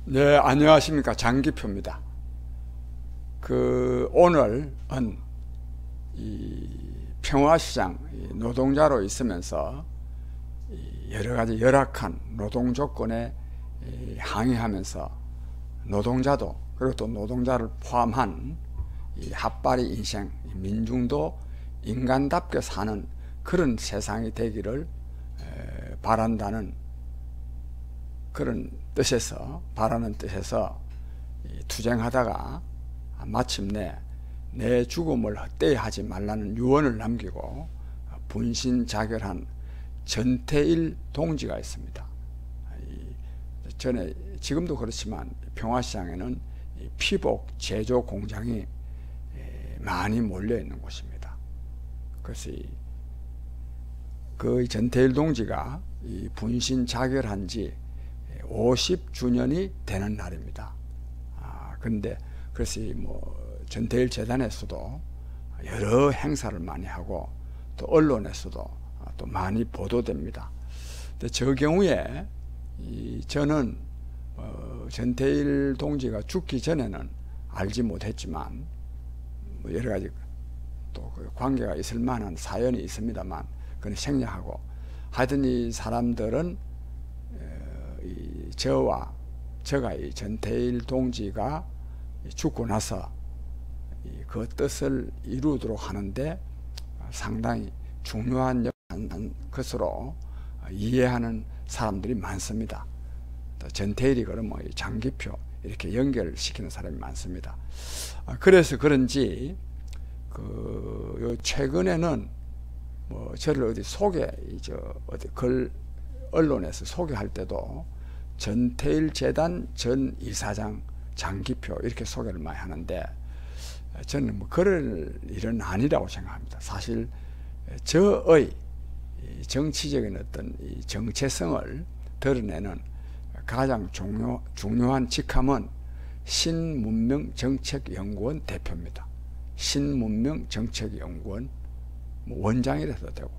네, 안녕하십니까. 장기표입니다. 오늘은 이 평화시장 노동자로 있으면서 여러 가지 열악한 노동 조건에 항의하면서 노동자도 그리고 또 노동자를 포함한 이 핫바리 인생, 민중도 인간답게 사는 그런 세상이 되기를 바란다는 그런 뜻에서, 바라는 뜻에서 투쟁하다가 마침내 내 죽음을 헛되이 하지 말라는 유언을 남기고 분신자결한 전태일 동지가 있습니다. 전에 지금도 그렇지만 평화시장에는 피복 제조 공장이 많이 몰려 있는 곳입니다. 그래서 그 전태일 동지가 이 분신자결한 지 50주년이 되는 날입니다. 근데 그래서 전태일 재단에서도 여러 행사를 많이 하고 또 언론에서도 또 많이 보도됩니다. 근데 저 경우에 저는 전태일 동지가 죽기 전에는 알지 못했지만 여러 가지 또 관계가 있을 만한 사연이 있습니다만 그건 생략하고, 하여튼 이 사람들은 제가 이 전태일 동지가 죽고 나서 그 뜻을 이루도록 하는데 상당히 중요한 역할을 것으로 이해하는 사람들이 많습니다. 전태일이 그러면 장기표 이렇게 연결시키는 사람이 많습니다. 그래서 그런지 최근에는 저를 어디 언론에서 소개할 때도 전태일 재단 전 이사장 장기표 이렇게 소개를 많이 하는데, 저는 그럴 일은 아니라고 생각합니다. 사실 저의 정치적인 어떤 이 정체성을 드러내는 가장 중요한 직함은 신문명정책연구원 대표입니다. 신문명정책연구원 원장이라도 되고,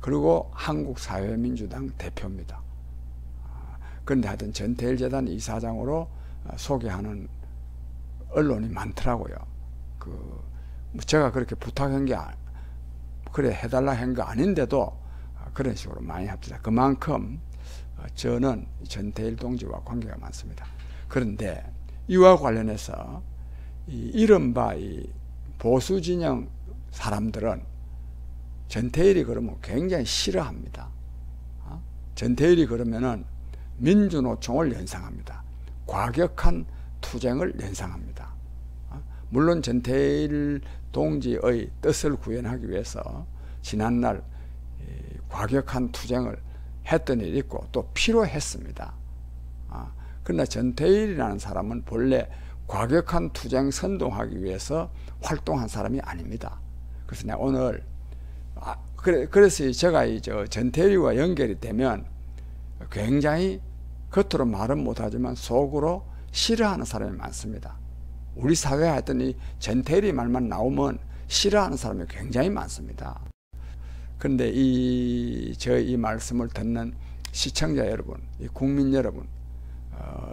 그리고 한국사회민주당 대표입니다. 그런데 하여튼 전태일 재단 이사장으로 소개하는 언론이 많더라고요. 제가 그렇게 부탁한 게 그래 해달라 한 거 아닌데도 그런 식으로 많이 합니다. 그만큼 저는 전태일 동지와 관계가 많습니다. 그런데 이와 관련해서 이른바 보수 진영 사람들은 전태일이 그러면 굉장히 싫어합니다. 전태일이 그러면은 민주노총을 연상합니다. 과격한 투쟁을 연상합니다. 물론 전태일 동지의 뜻을 구현하기 위해서 지난날 과격한 투쟁을 했던 일이 있고 또 필요했습니다. 그러나 전태일이라는 사람은 본래 과격한 투쟁 선동하기 위해서 활동한 사람이 아닙니다. 그래서 내가 오늘 그래서 제가 전태일과 연결이 되면 굉장히 겉으로 말은 못하지만 속으로 싫어하는 사람이 많습니다. 우리 사회에 하여튼 이 전태일이 말만 나오면 싫어하는 사람이 굉장히 많습니다. 그런데 이 말씀을 듣는 시청자 여러분, 이 국민 여러분,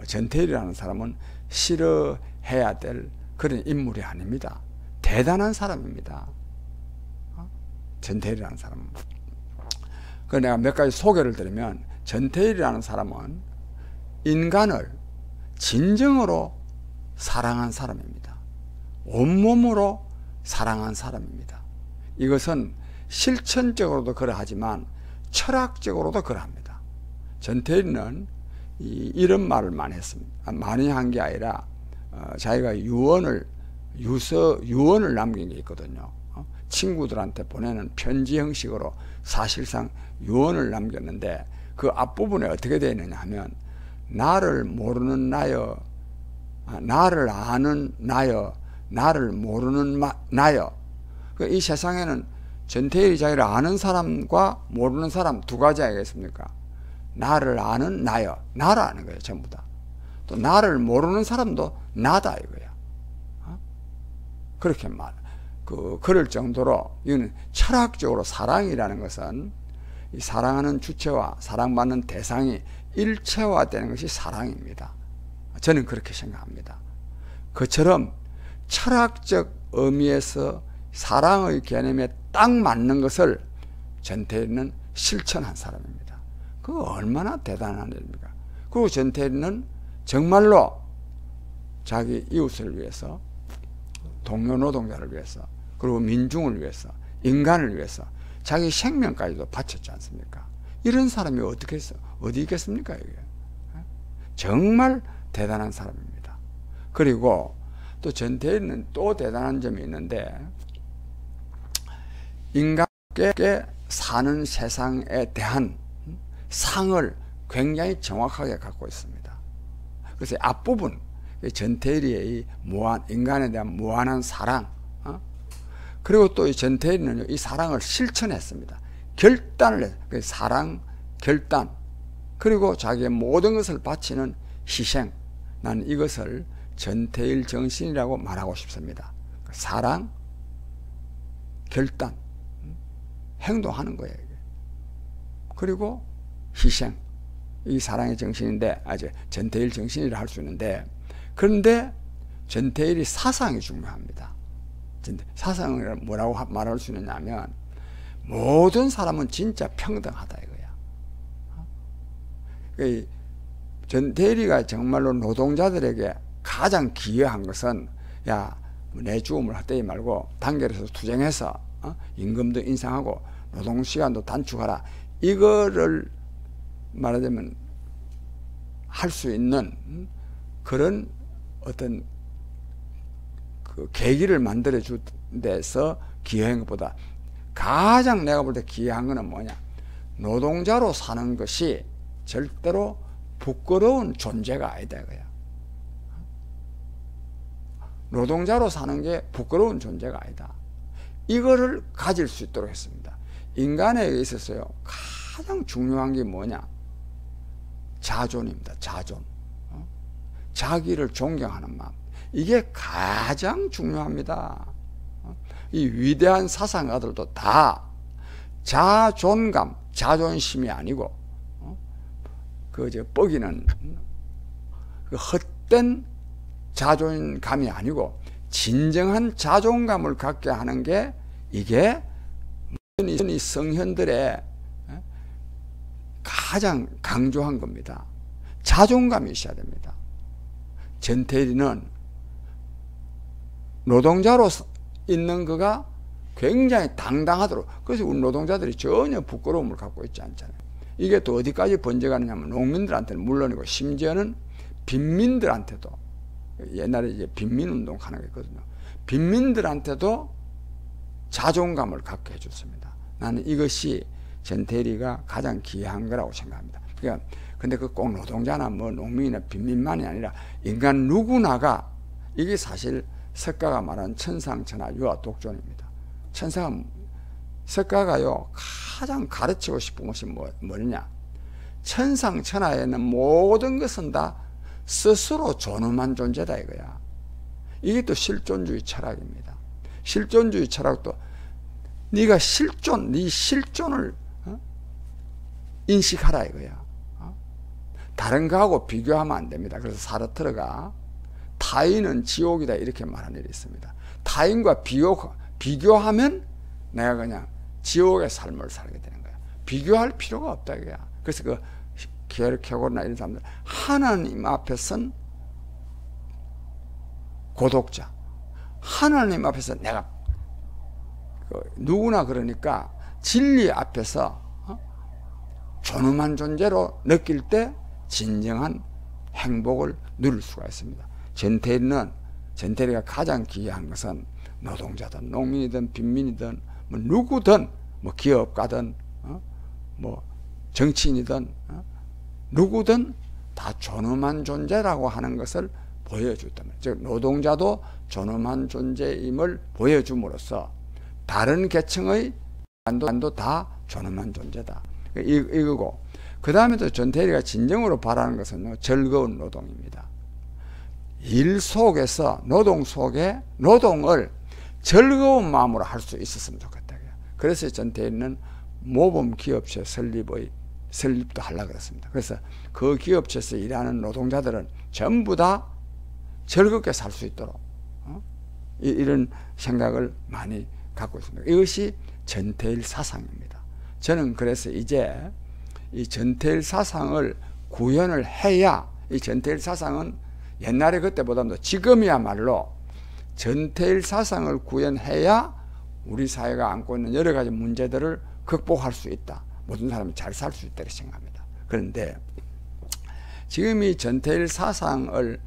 전태일이라는 사람은 싫어해야 될 그런 인물이 아닙니다. 대단한 사람입니다. 전태일이라는 사람은. 내가 몇 가지 소개를 드리면, 전태일이라는 사람은 인간을 진정으로 사랑한 사람입니다. 온몸으로 사랑한 사람입니다. 이것은 실천적으로도 그러하지만 철학적으로도 그러합니다. 전태일은 이런 말을 많이 했습니다. 많이 한 게 아니라 자기가 유언을 남긴 게 있거든요. 친구들한테 보내는 편지 형식으로 사실상 유언을 남겼는데, 그 앞부분에 어떻게 되어 있느냐 하면, 나를 모르는 나여, 나를 아는 나여, 나를 모르는 나여. 이 세상에는 전태일이 자기를 아는 사람과 모르는 사람 두 가지 아니겠습니까? 나를 아는 나여, 나를 아는 거예요, 전부 다. 또 나를 모르는 사람도 나다 이거야. 그렇게 그럴 정도로, 이거는 철학적으로 사랑이라는 것은 이 사랑하는 주체와 사랑받는 대상이 일체화되는 것이 사랑입니다. 저는 그렇게 생각합니다. 그처럼 철학적 의미에서 사랑의 개념에 딱 맞는 것을 전태일은 실천한 사람입니다. 그거 얼마나 대단한 일입니까? 그리고 전태일은 정말로 자기 이웃을 위해서, 동료 노동자를 위해서, 그리고 민중을 위해서, 인간을 위해서 자기 생명까지도 바쳤지 않습니까? 이런 사람이 어디 있겠습니까? 이게 정말 대단한 사람입니다. 그리고 또 전태일은 또 대단한 점이 있는데, 인간께 사는 세상에 대한 상을 굉장히 정확하게 갖고 있습니다. 그래서 앞부분 전태일의 인간에 대한 무한한 사랑, 그리고 또 이 전태일은 이 사랑을 실천했습니다. 결단을 했어요. 사랑, 결단, 그리고 자기의 모든 것을 바치는 희생. 나는 이것을 전태일 정신이라고 말하고 싶습니다. 사랑, 결단, 행동하는 거예요. 그리고 희생. 이 사랑의 정신인데, 전태일 정신이라 할 수 있는데, 그런데 전태일이 사상이 중요합니다. 사상을 뭐라고 말할 수 있느냐면, 모든 사람은 진짜 평등하다 이거야. 전태일이가 정말로 노동자들에게 가장 기여한 것은, 내 죽음을 헛되이 말고 단결해서 투쟁해서 임금도 인상하고 노동시간도 단축하라, 이거를 말하자면 할 수 있는 그런 어떤 그 계기를 만들어 준 데서 기여한 것보다 가장 내가 볼 때 기여한 것은 뭐냐, 노동자로 사는 것이 절대로 부끄러운 존재가 아니다 이거야. 노동자로 사는 게 부끄러운 존재가 아니다. 이거를 가질 수 있도록 했습니다. 인간에 있어서요, 가장 중요한 게 뭐냐, 자존입니다. 자존. 자기를 존경하는 마음. 이게 가장 중요합니다. 이 위대한 사상가들도 다 자존감, 자존심이 아니고, 뻐기는 헛된 자존감이 아니고, 진정한 자존감을 갖게 하는 게, 이게 이 성현들의 가장 강조한 겁니다. 자존감이 있어야 됩니다. 전태일이는 노동자로 있는 그가 굉장히 당당하도록, 그래서 우리 노동자들이 전혀 부끄러움을 갖고 있지 않잖아요. 이게 또 어디까지 번져가느냐면, 농민들한테는 물론이고, 심지어는 빈민들한테도, 옛날에 이제 빈민운동 하는 게 있거든요. 빈민들한테도 자존감을 갖게 해줬습니다. 나는 이것이 전태일이가 가장 기여한 거라고 생각합니다. 그러니까 근데 그 꼭 노동자나 농민이나 빈민만이 아니라 인간 누구나가, 이게 사실 석가가 말한 천상천하 유아 독존입니다. 석가가요, 가장 가르치고 싶은 것이 뭐냐, 천상천하에는 모든 것은 다 스스로 존엄한 존재다 이거야. 이게 또 실존주의 철학입니다. 실존주의 철학도 네가 네 실존을 인식하라 이거야. 다른 거하고 비교하면 안 됩니다. 그래서 사르트르가 타인은 지옥이다 이렇게 말한 일이 있습니다. 타인과 비교하면 내가 그냥 지옥의 삶을 살게 되는 거야. 비교할 필요가 없다 이거야. 그래서 그 게르케고르나 이런 사람들, 하나님 앞에선 고독자, 하나님 앞에서 내가 누구나 그러니까 진리 앞에서 존엄한 존재로 느낄 때 진정한 행복을 누릴 수가 있습니다. 전태일이가 가장 기여한 것은 노동자든 농민이든 빈민이든 누구든 기업가든 정치인이든 누구든 다 존엄한 존재라고 하는 것을 보여줬단 말이에요. 즉 노동자도 존엄한 존재임을 보여줌으로써 다른 계층의 인간도 다 존엄한 존재다. 이거고, 그 다음에 또 전태일이가 진정으로 바라는 것은 즐거운 노동입니다. 일 속에서, 노동 속에 노동을 즐거운 마음으로 할 수 있었으면 좋겠다. 그래서 전태일은 모범 기업체 설립도 하려고 그랬습니다. 그래서 그 기업체에서 일하는 노동자들은 전부 다 즐겁게 살 수 있도록 이런 생각을 많이 갖고 있습니다. 이것이 전태일 사상입니다. 저는 그래서 이제 이 전태일 사상을 구현을 해야, 이 전태일 사상은 옛날에 그때보다도 지금이야말로 전태일 사상을 구현해야 우리 사회가 안고 있는 여러 가지 문제들을 극복할 수 있다. 모든 사람이 잘 살 수 있다고 생각합니다. 그런데 지금 이 전태일 사상을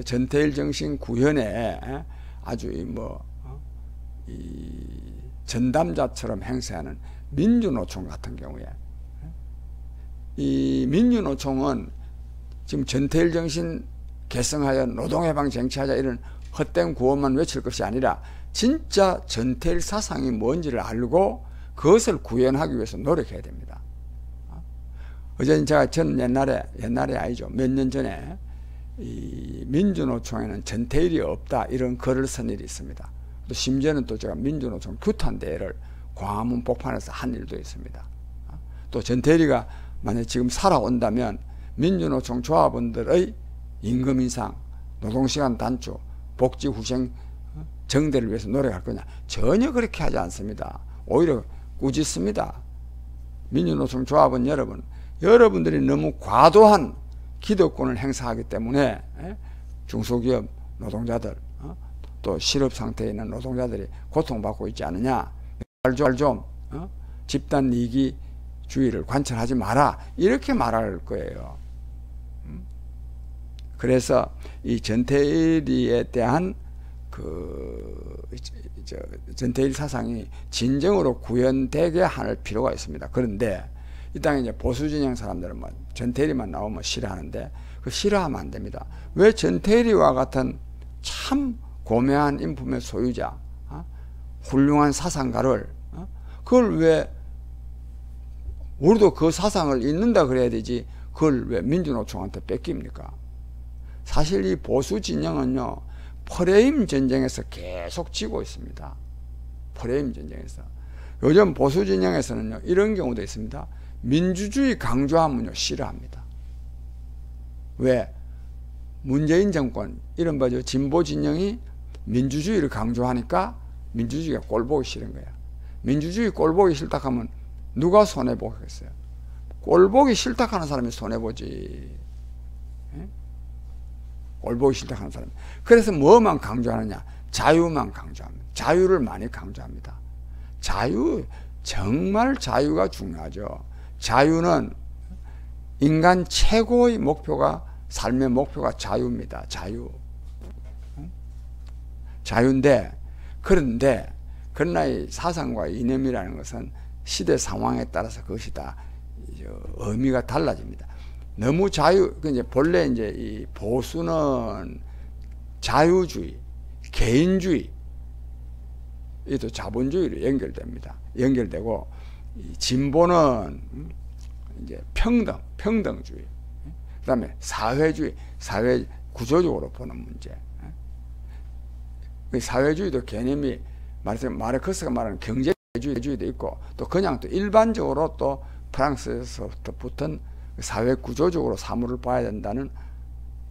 전태일 정신 구현에 아주 이 전담자처럼 행세하는 민주노총 같은 경우에, 이 민주노총은 지금 전태일 정신 개성하여 노동해방 쟁취하자 이런 헛된 구호만 외칠 것이 아니라 진짜 전태일 사상이 뭔지를 알고 그것을 구현하기 위해서 노력해야 됩니다. 어제 저는 옛날에 아니죠. 몇 년 전에 이 민주노총에는 전태일이 없다 이런 글을 쓴 일이 있습니다. 또 심지어는 또 제가 민주노총 규탄 대회를 광화문 복판에서 한 일도 있습니다. 또 전태일이가 만약 지금 살아온다면 민주노총 조합원들의 임금 인상, 노동시간 단축, 복지 후생 정대를 위해서 노력할 거냐? 전혀 그렇게 하지 않습니다. 오히려 꾸짖습니다. 민주노총 조합원 여러분, 여러분들이 너무 과도한 기득권을 행사하기 때문에 중소기업 노동자들, 또 실업 상태에 있는 노동자들이 고통받고 있지 않느냐. 좀 집단 이기주의를 관철하지 마라. 이렇게 말할 거예요. 그래서 이 전태일에 대한 전태일 사상이 진정으로 구현되게 할 필요가 있습니다. 그런데 이 땅에 이제 보수 진영 사람들은 뭐 전태일이만 나오면 싫어하는데 그 싫어하면 안 됩니다. 왜 전태일이와 같은 참 고매한 인품의 소유자, 훌륭한 사상가를 그걸 왜 우리도 그 사상을 잊는다 그래야 되지 그걸 왜 민주노총한테 뺏깁니까? 사실 이 보수 진영은요 프레임 전쟁에서 계속 지고 있습니다. 프레임 전쟁에서. 요즘 보수 진영에서는요 이런 경우도 있습니다. 민주주의 강조하면요 싫어합니다. 왜? 문재인 정권 이른바 진보 진영이 민주주의를 강조하니까 민주주의가 꼴보기 싫은 거야. 민주주의 꼴보기 싫다 하면 누가 손해보겠어요? 꼴보기 싫다 하는 사람이 손해보지. 꼴보기 싫다 하는 사람. 그래서 뭐만 강조하느냐? 자유만 강조합니다. 자유를 많이 강조합니다. 자유, 정말 자유가 중요하죠. 자유는 인간 최고의 목표가, 삶의 목표가 자유입니다. 자유. 자유인데, 그러나 이 사상과 이념이라는 것은 시대 상황에 따라서 그것이 다 의미가 달라집니다. 너무 이제 본래 이제 이 보수는 자유주의, 개인주의, 이도 자본주의로 연결되고, 이 진보는 이제 평등주의, 그 다음에 사회주의, 사회 구조적으로 보는 문제. 사회주의도 개념이 마르크스가 말하는 경제주의도 있고, 또 그냥 또 일반적으로 또 프랑스에서부터 붙은 사회 구조적으로 사물을 봐야 된다는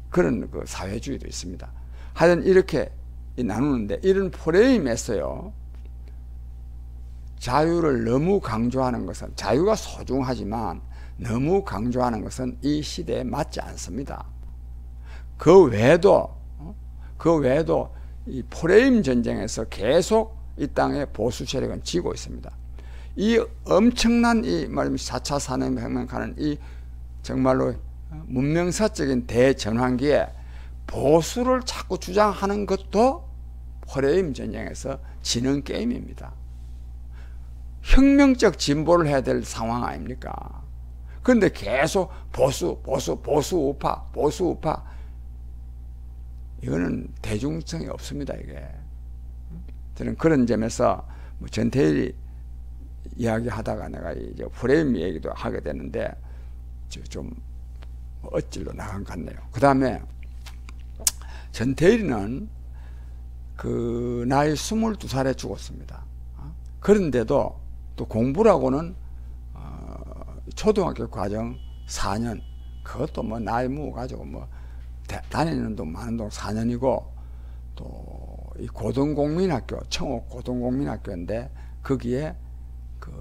그런 그 사회주의도 있습니다. 하여튼 이렇게 나누는데, 이런 프레임에서요, 자유를 너무 강조하는 것은, 자유가 소중하지만 너무 강조하는 것은 이 시대에 맞지 않습니다. 그 외에도 이 프레임 전쟁에서 계속 이 땅의 보수 세력은 지고 있습니다. 이 엄청난 이 말하자면 4차 산업혁명 가는 이 정말로 문명사적인 대전환기에 보수를 자꾸 주장하는 것도 프레임 전쟁에서 지는 게임입니다. 혁명적 진보를 해야 될 상황 아닙니까? 그런데 계속 보수 우파 이거는 대중성이 없습니다. 이게 저는 그런 점에서 뭐 전태일이 이야기하다가 내가 이제 프레임 얘기도 하게 되는데 좀 엇질로 나간 것 같네요. 그 다음에 전태일이는 그 나이 22살에 죽었습니다. 그런데도 또 공부라고는 초등학교 과정 4년, 그것도 뭐 나이 먹어가지고 뭐 다니는 동 많은 동 4년이고, 또 이 고등공민학교, 청옥 고등공민학교인데 거기에 그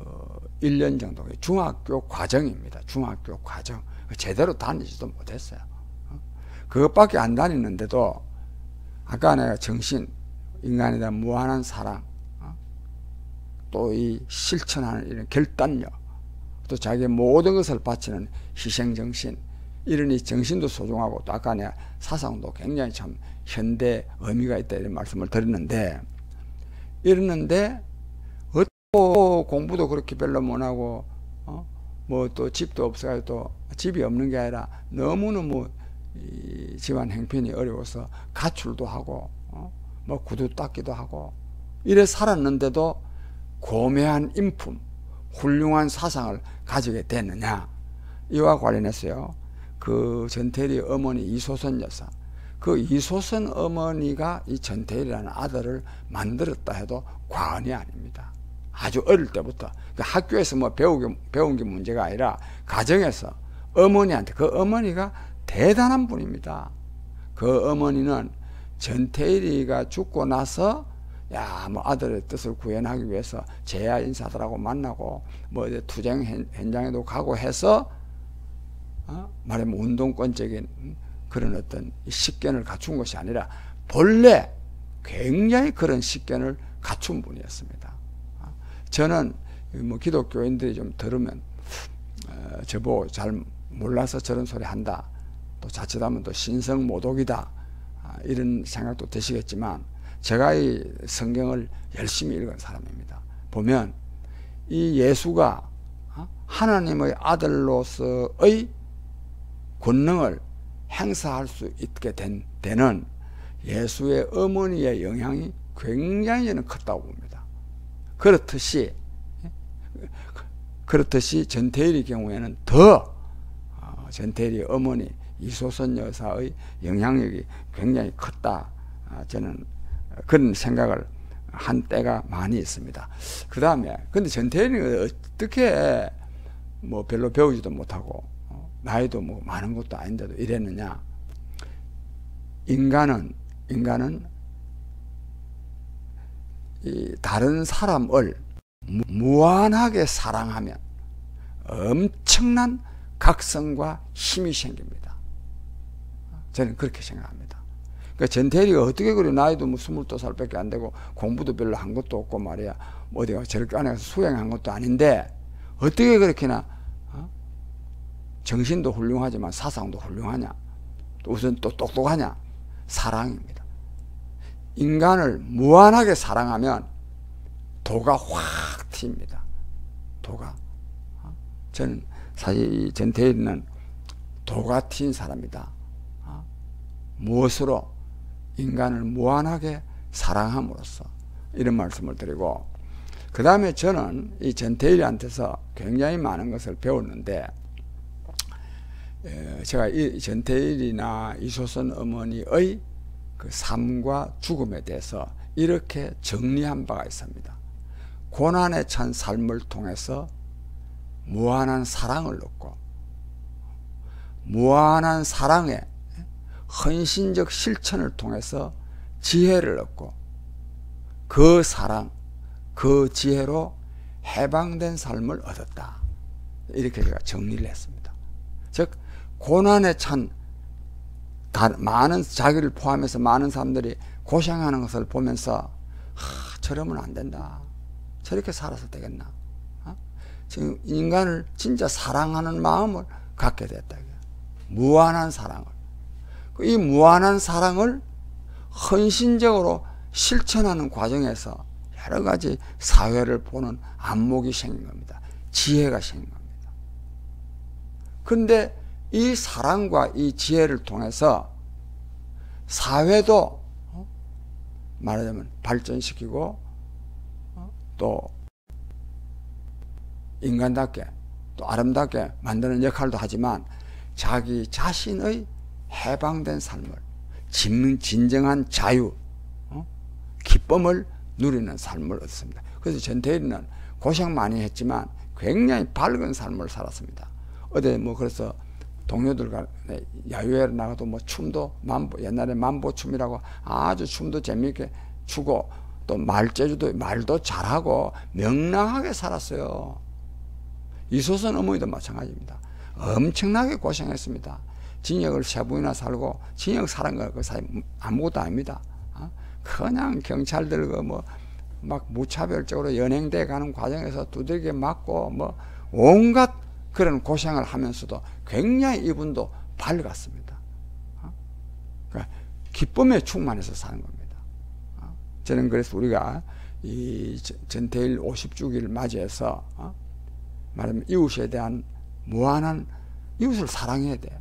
1년 정도 중학교 과정입니다. 중학교 과정 제대로 다니지도 못했어요. 그것밖에 안 다니는데도 아까 내가 정신, 인간에 대한 무한한 사랑, 또 이 실천하는 이런 결단력, 또 자기의 모든 것을 바치는 희생정신, 이런 이 정신도 소중하고, 또 아까 내가 사상도 굉장히 참 현대 의미가 있다 이런 말씀을 드렸는데, 이러는데 어떻게 공부도 그렇게 별로 못하고 뭐 또 집도 없어가지고, 또 집이 없는 게 아니라 너무너무 이 집안 형편이 어려워서 가출도 하고 뭐 구두 닦기도 하고 이래 살았는데도 고매한 인품, 훌륭한 사상을 가지게 됐느냐, 이와 관련해서요, 그 전태일의 어머니 이소선 여사, 그 이소선 어머니가 이 전태일이라는 아들을 만들었다 해도 과언이 아닙니다. 아주 어릴 때부터 그 학교에서 뭐 배운 게 문제가 아니라 가정에서 어머니한테, 그 어머니가 대단한 분입니다. 그 어머니는 전태일이가 죽고 나서 뭐 아들의 뜻을 구현하기 위해서 제야 인사들하고 만나고 뭐 이제 투쟁 현장에도 가고 해서 말하면 운동권적인 그런 어떤 식견을 갖춘 것이 아니라 본래 굉장히 그런 식견을 갖춘 분이었습니다. 저는 뭐 기독교인들이 좀 들으면 저보고 잘 몰라서 저런 소리 한다, 또 자칫하면 또 신성모독이다, 이런 생각도 드시겠지만, 제가 이 성경을 열심히 읽은 사람입니다. 보면 이 예수가 하나님의 아들로서의 권능을 행사할 수 있게 되는 예수의 어머니의 영향이 굉장히 저는 컸다고 봅니다. 그렇듯이 전태일의 경우에는 더 전태일의 어머니 이소선 여사의 영향력이 굉장히 컸다, 저는 그런 생각을 한 때가 많이 있습니다. 그 다음에 근데 전태일이 어떻게 뭐 별로 배우지도 못하고 나이도 뭐 많은 것도 아닌데도 이랬느냐. 인간은 이 다른 사람을 무한하게 사랑하면 엄청난 각성과 힘이 생깁니다. 저는 그렇게 생각합니다. 그러니까 전태일이가 어떻게 그래, 나이도 뭐 22살밖에 안 되고 공부도 별로 한 것도 없고 말이야, 어디가 저렇게 안에 가서 수행한 것도 아닌데 어떻게 그렇게나 정신도 훌륭하지만 사상도 훌륭하냐, 또 우선 또 똑똑하냐. 사랑입니다. 인간을 무한하게 사랑하면 도가 확 튑니다. 도가. 저는 사실 이 전태일은 도가 튄 사람이다. 무엇으로? 인간을 무한하게 사랑함으로써, 이런 말씀을 드리고, 그 다음에 저는 이 전태일한테서 굉장히 많은 것을 배웠는데, 제가 이 전태일이나 이소선 어머니의 그 삶과 죽음에 대해서 이렇게 정리한 바가 있습니다. 고난에 찬 삶을 통해서 무한한 사랑을 얻고, 무한한 사랑의 헌신적 실천을 통해서 지혜를 얻고, 그 사랑, 그 지혜로 해방된 삶을 얻었다. 이렇게 제가 정리를 했습니다. 즉 고난에 찬 많은, 자기를 포함해서 많은 사람들이 고생하는 것을 보면서 저러면 안 된다, 저렇게 살아서 되겠나, 지금 인간을 진짜 사랑하는 마음을 갖게 됐다. 무한한 사랑을, 이 무한한 사랑을 헌신적으로 실천하는 과정에서 여러 가지 사회를 보는 안목이 생긴 겁니다. 지혜가 생긴 겁니다. 그런데 이 사랑과 이 지혜를 통해서 사회도 말하자면 발전시키고, 또 인간답게 또 아름답게 만드는 역할도 하지만, 자기 자신의 해방된 삶을, 진정한 자유, 기쁨을 누리는 삶을 얻습니다. 그래서 전태일은 고생 많이 했지만 굉장히 밝은 삶을 살았습니다. 어제 뭐 그래서 동료들과 야유회에 나가도 뭐 춤도 옛날에 만보춤이라고 아주 춤도 재미있게 추고 또 말재주도 말도 잘하고 명랑하게 살았어요. 이소선 어머니도 마찬가지입니다. 엄청나게 고생했습니다. 징역을 3번이나 살고 징역 살은 거 그 사이 아무것도 아닙니다. 그냥 경찰들 뭐 막 무차별적으로 연행돼 가는 과정에서 두들겨 맞고 뭐 온갖 그런 고생을 하면서도 굉장히 이분도 밝았습니다. 그러니까 기쁨에 충만해서 사는 겁니다. 저는 그래서 우리가 이 전태일 50주기를 맞이해서 말하면 이웃에 대한 무한한 이웃을 사랑해야 돼.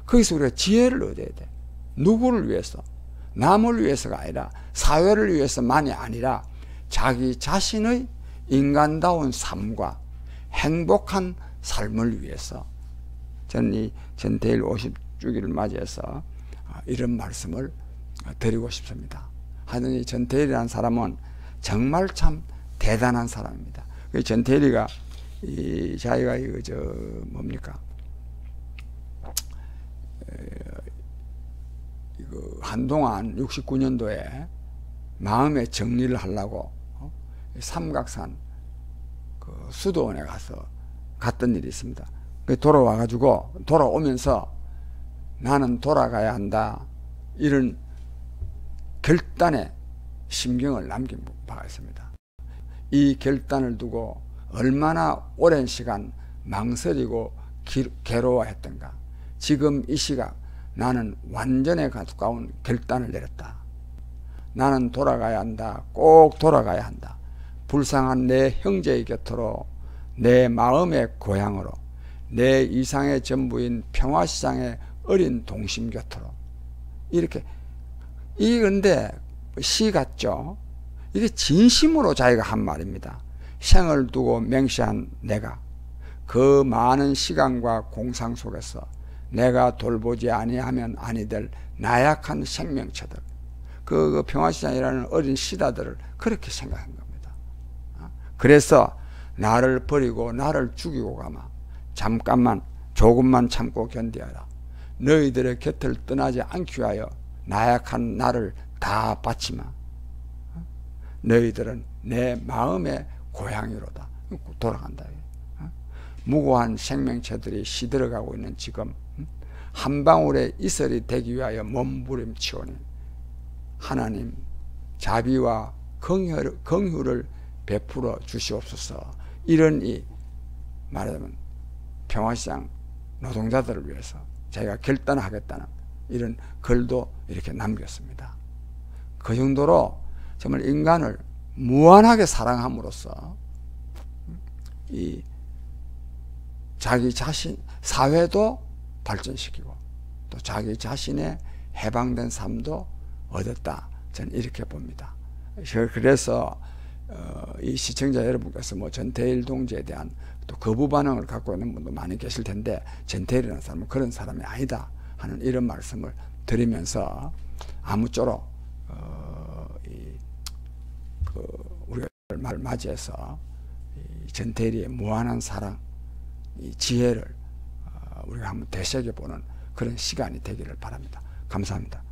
거기서 우리가 지혜를 얻어야 돼. 누구를 위해서? 남을 위해서가 아니라 사회를 위해서만이 아니라 자기 자신의 인간다운 삶과 행복한 삶을 위해서 저는 이 전태일 50주기를 맞이해서 이런 말씀을 드리고 싶습니다. 하여튼 이 전태일이라는 사람은 정말 참 대단한 사람입니다. 전태일이가 자기가 뭡니까? 한동안 69년도에 마음의 정리를 하려고 삼각산 그 수도원에 갔던 일이 있습니다. 돌아와가지고 돌아오면서 나는 돌아가야 한다 이런 결단의 심경을 남긴 바가 있습니다. 이 결단을 두고 얼마나 오랜 시간 망설이고 괴로워했던가. 지금 이 시각 나는 완전에 가까운 결단을 내렸다. 나는 돌아가야 한다. 꼭 돌아가야 한다. 불쌍한 내 형제의 곁으로, 내 마음의 고향으로, 내 이상의 전부인 평화시장의 어린 동심 곁으로. 이렇게 이건데 시 같죠? 이게 진심으로 자기가 한 말입니다. 생을 두고 맹세한 내가 그 많은 시간과 공상 속에서 내가 돌보지 아니하면 아니 될 나약한 생명체들, 그 평화시장이라는 어린 시다들을 그렇게 생각한 겁니다. 그래서 나를 버리고 나를 죽이고 가마. 잠깐만 조금만 참고 견디어라. 너희들의 곁을 떠나지 않기 위하여 나약한 나를 다 바치마. 너희들은 내 마음의 고향이로다. 돌아간다. 무고한 생명체들이 시들어가고 있는 지금 한 방울의 이슬이 되기 위하여 몸부림치오니 하나님 자비와 긍휼을 베풀어 주시옵소서. 이런 이 말하자면 평화시장 노동자들을 위해서 자기가 결단하겠다는 이런 글도 이렇게 남겼습니다. 그 정도로 정말 인간을 무한하게 사랑함으로써 이 자기 자신, 사회도 발전시키고 또 자기 자신의 해방된 삶도 얻었다. 저는 이렇게 봅니다. 그래서 이 시청자 여러분께서 뭐 전태일 동지에 대한 또 거부 반응을 갖고 있는 분도 많이 계실 텐데 전태일이라는 사람은 그런 사람이 아니다 하는 이런 말씀을 드리면서 아무쪼록 우리가 말 맞이해서 이 전태일의 무한한 사랑, 이 지혜를 우리가 한번 되새겨보는 그런 시간이 되기를 바랍니다. 감사합니다.